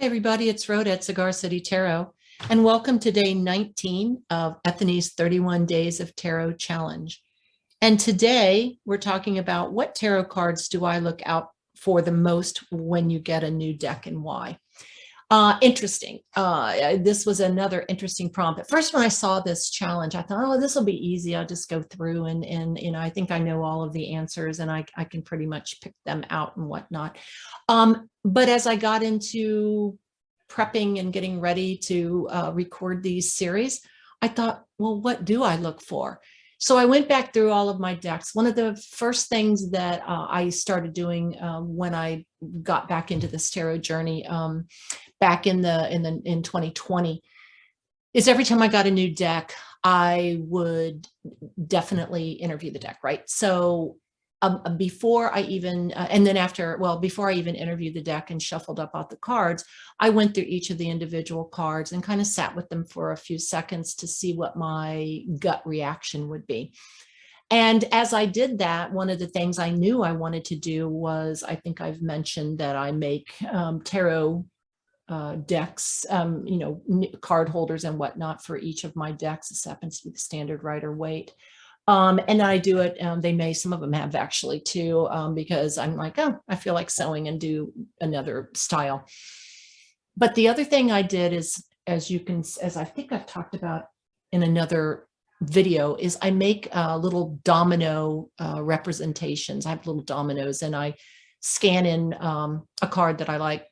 Hi, everybody. It's Rhoda at Cigar City Tarot, and welcome to day 19 of Ethony's 31 Days of Tarot Challenge. And today we're talking about what tarot cards do I look out for the most when you get a new deck and why. Interesting. This was another interesting prompt. At first, when I saw this challenge, I thought, oh, this will be easy. I'll just go through and I think I know all of the answers and I can pretty much pick them out and whatnot. But as I got into prepping and getting ready to record these series, I thought, well, what do I look for? So I went back through all of my decks. One of the first things that I started doing when I got back into this tarot journey back in 2020 is every time I got a new deck, I would definitely interview the deck, right? So before I even, and then after, well, before I even interviewed the deck and shuffled up all the cards, I went through each of the individual cards and kind of sat with them for a few seconds to see what my gut reaction would be. And as I did that, one of the things I knew I wanted to do was, I think I've mentioned that I make tarot decks, card holders and whatnot for each of my decks. This happens to be the standard Rider Waite. And I do it, some of them have actually too, because I'm like, oh, I feel like sewing and do another style. But the other thing I did is, as I think I've talked about in another video, is I make little domino representations. I have little dominoes and I scan in a card that I like,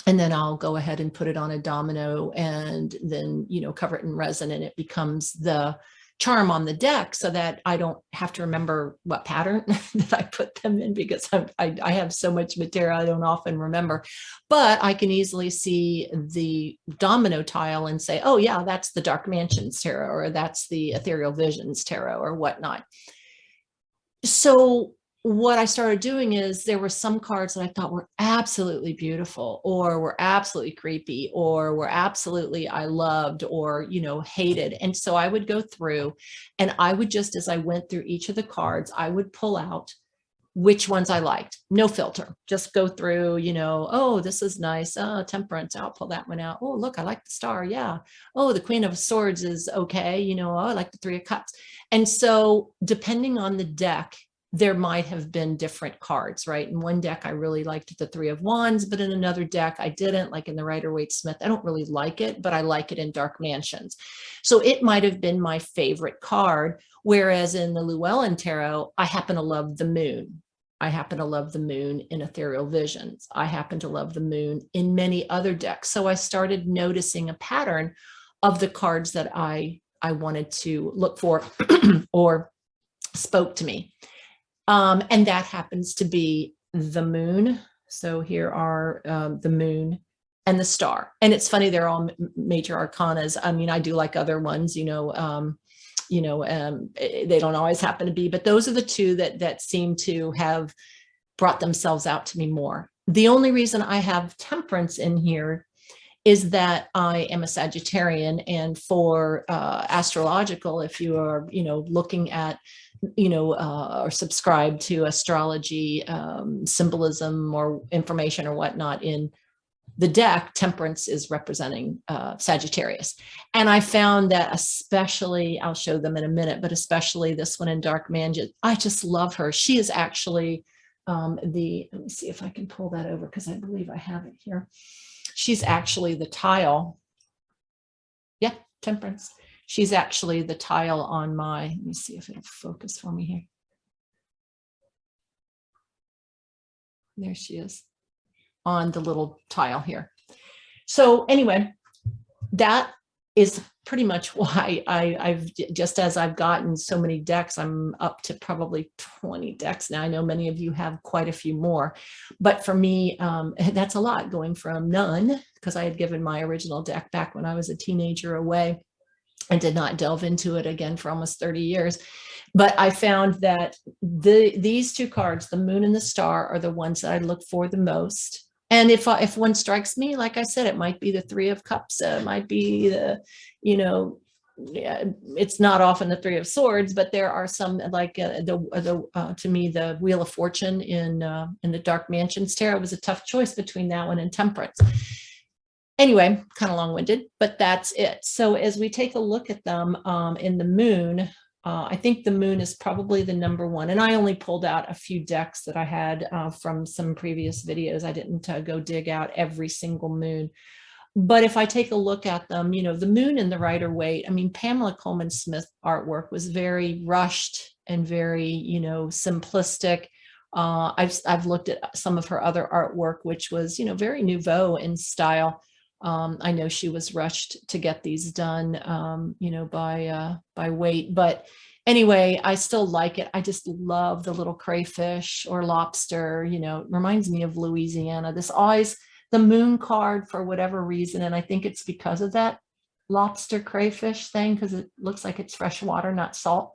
and then I'll go ahead and put it on a domino and then, cover it in resin, and it becomes the charm on the deck so that I don't have to remember what pattern that I put them in, because I have so much material I don't often remember. But I can easily see the domino tile and say, oh yeah, that's the Dark Mansions tarot, or that's the Ethereal Visions tarot, or whatnot. So what I started doing is, there were some cards that I thought were absolutely beautiful, or were absolutely creepy, or were absolutely I loved, or hated. And so I would go through and I would just, as I went through each of the cards, I would pull out which ones I liked. No filter, just go through, oh, this is nice. Temperance, I'll pull that one out. Oh, look, I like the Star. Yeah. Oh, the Queen of Swords is okay. Oh, I like the Three of Cups. And so depending on the deck, there might have been different cards, right? In one deck, I really liked the Three of Wands, but in another deck, I didn't. Like in the Rider Waite Smith, I don't really like it, but I like it in Dark Mansions. So it might have been my favorite card. Whereas in the Llewellyn Tarot, I happen to love the Moon. I happen to love the Moon in Ethereal Visions. I happen to love the Moon in many other decks. So I started noticing a pattern of the cards that I wanted to look for or spoke to me. And that happens to be the Moon. So here are the Moon and the Star. And it's funny, they're all major arcanas. I mean, I do like other ones, they don't always happen to be, but those are the two that seem to have brought themselves out to me more. The only reason I have Temperance in here is that I am a Sagittarian, and for astrological, if you are, looking at, or subscribe to astrology, symbolism or information or whatnot in the deck, Temperance is representing Sagittarius. And I found that, especially, I'll show them in a minute, but especially this one in Dark Mansions, I just love her. She is actually let me see if I can pull that over, because I believe I have it here. She's actually the tile. Yeah, Temperance. She's actually the tile on my, let me see if it'll focus for me here. There she is on the little tile here. So anyway, that is pretty much why I've just, as I've gotten so many decks, I'm up to probably 20 decks now. I know many of you have quite a few more, but for me, that's a lot, going from none, because I had given my original deck back when I was a teenager away and did not delve into it again for almost 30 years. But I found that these two cards, the Moon and the Star, are the ones that I look for the most. And if one strikes me, like I said, it might be the Three of Cups, it might be the, it's not often the Three of Swords, but there are some, like to me, the Wheel of Fortune in the Dark Mansions tarot was a tough choice between that one and Temperance. Anyway, kind of long-winded, but that's it. So as we take a look at them in the moon, I think the moon is probably the number one. And I only pulled out a few decks that I had from some previous videos. I didn't go dig out every single moon. But if I take a look at them, you know, the moon and the Rider-Waite, I mean, Pamela Coleman Smith artwork was very rushed and very, you know, simplistic. I've looked at some of her other artwork, which was, you know, very nouveau in style. I know she was rushed to get these done, you know, by Waite. But anyway, I still like it. I just love the little crayfish or lobster, you know, it reminds me of Louisiana. This always, the moon card for whatever reason, and I think it's because of that lobster crayfish thing, because it looks like it's fresh water, not salt.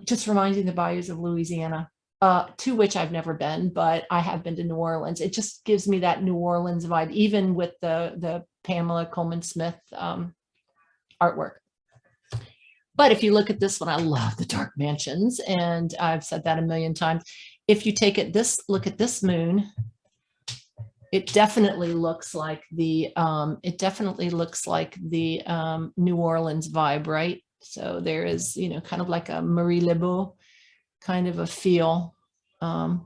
Just reminds me of the bayous of Louisiana, to which I've never been, but I have been to New Orleans. It just gives me that New Orleans vibe, even with the Pamela Coleman Smith artwork. But if you look at this one, I love the dark mansions, and I've said that a million times. If you take it look at this moon, it definitely looks like the New Orleans vibe, right? So there is, you know, kind of like a Marie Lebeau kind of a feel. Anyway,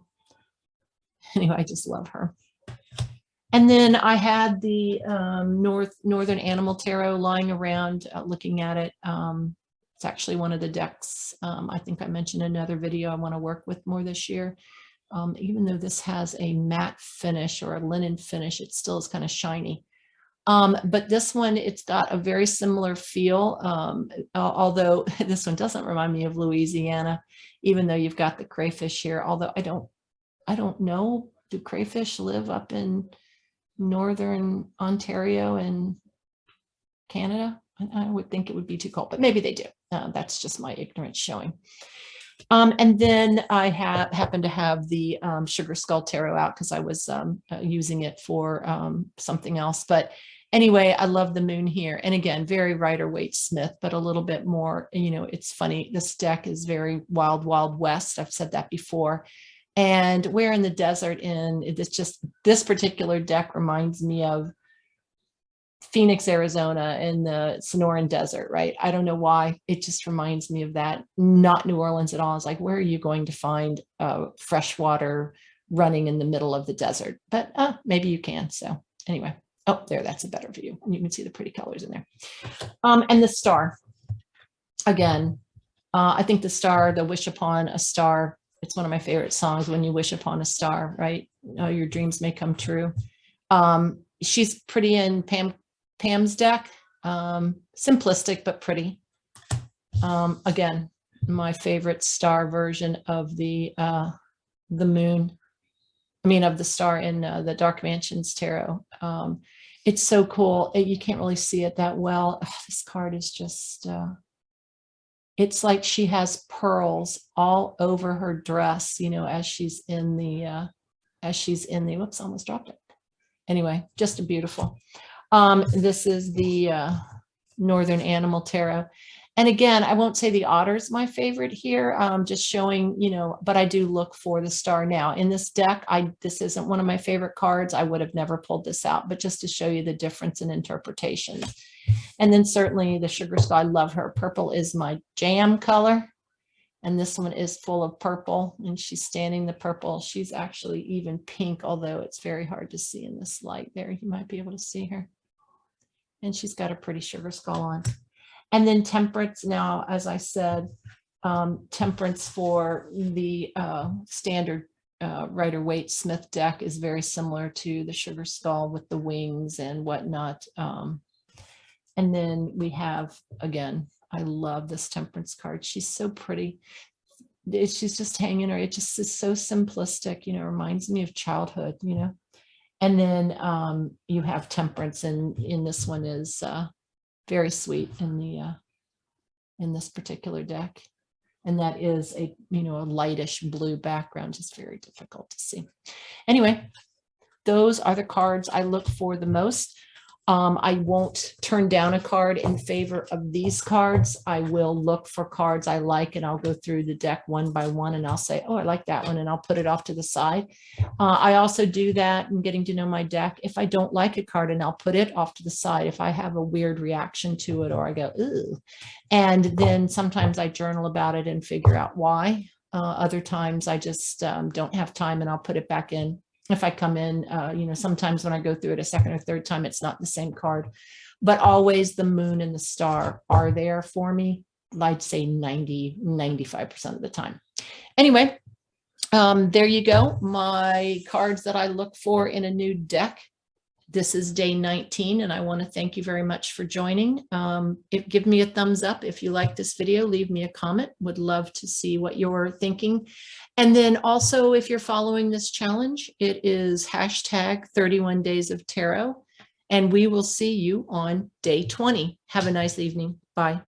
I just love her. And then I had the Northern Animal Tarot lying around, looking at it. It's actually one of the decks. I think I mentioned in another video I want to work with more this year. Even though this has a matte finish or a linen finish, it still is kind of shiny. But this one, it's got a very similar feel, although this one doesn't remind me of Louisiana, even though you've got the crayfish here. Although I don't know, do crayfish live up in Northern Ontario and Canada? I would think it would be too cold, but maybe they do. That's just my ignorance showing. And then I happen to have the Sugar Skull Tarot out because I was using it for something else. But anyway, I love the moon here. And again, very Rider-Waite Smith, but a little bit more, you know, it's funny. This deck is very Wild, Wild West. I've said that before. And Where in the Desert it's just, this particular deck reminds me of Phoenix, Arizona, in the Sonoran Desert, right? I don't know why. It just reminds me of that. Not New Orleans at all. It's like, where are you going to find fresh water running in the middle of the desert? But maybe you can. So anyway, oh, there, that's a better view. You can see the pretty colors in there. And the star. Again, I think the star, the Wish Upon a Star, it's one of my favorite songs, When You Wish Upon a Star, right? Your dreams may come true. She's pretty in Pam's deck, simplistic but pretty. Again, my favorite star version of the moon. I mean, of the star in the Dark Mansions Tarot. It's so cool. You can't really see it that well. Oh, this card is just. It's like she has pearls all over her dress, you know, as she's in the. Whoops, almost dropped it. Anyway, just a beautiful. This is the Northern Animal Tarot. And again, I won't say the otter's my favorite here, just showing, you know, but I do look for the star now. In this deck, this isn't one of my favorite cards. I would have never pulled this out, but just to show you the difference in interpretation. And then certainly the Sugar Skull, I love her. Purple is my jam color. And this one is full of purple, and she's standing the purple. She's actually even pink, although it's very hard to see in this light there. You might be able to see her. And she's got a pretty sugar skull on. And then Temperance. Now, as I said, Temperance for the standard Rider-Waite Smith deck is very similar to the Sugar Skull with the wings and whatnot. And then we have, again, I love this Temperance card. She's so pretty. She's just hanging her. It just is so simplistic, you know, reminds me of childhood, you know. And then you have Temperance, and in this one is very sweet in this particular deck. And that is a, you know, a lightish blue background, just very difficult to see. Anyway, those are the cards I look for the most. I won't turn down a card in favor of these cards. I will look for cards I like, and I'll go through the deck one by one, and I'll say, oh, I like that one, and I'll put it off to the side. I also do that in getting to know my deck. If I don't like a card, and I'll put it off to the side if I have a weird reaction to it, or I go, ooh. And then sometimes I journal about it and figure out why. Other times I just don't have time, and I'll put it back in. If I come in, sometimes when I go through it a second or third time, it's not the same card, but always the moon and the star are there for me. I'd say 95% of the time. Anyway, there you go. My cards that I look for in a new deck. This is day 19, and I want to thank you very much for joining. Give me a thumbs up if you like this video. Leave me a comment. Would love to see what you're thinking. And then also, if you're following this challenge, it is hashtag 31 Days of Tarot, and we will see you on day 20. Have a nice evening. Bye.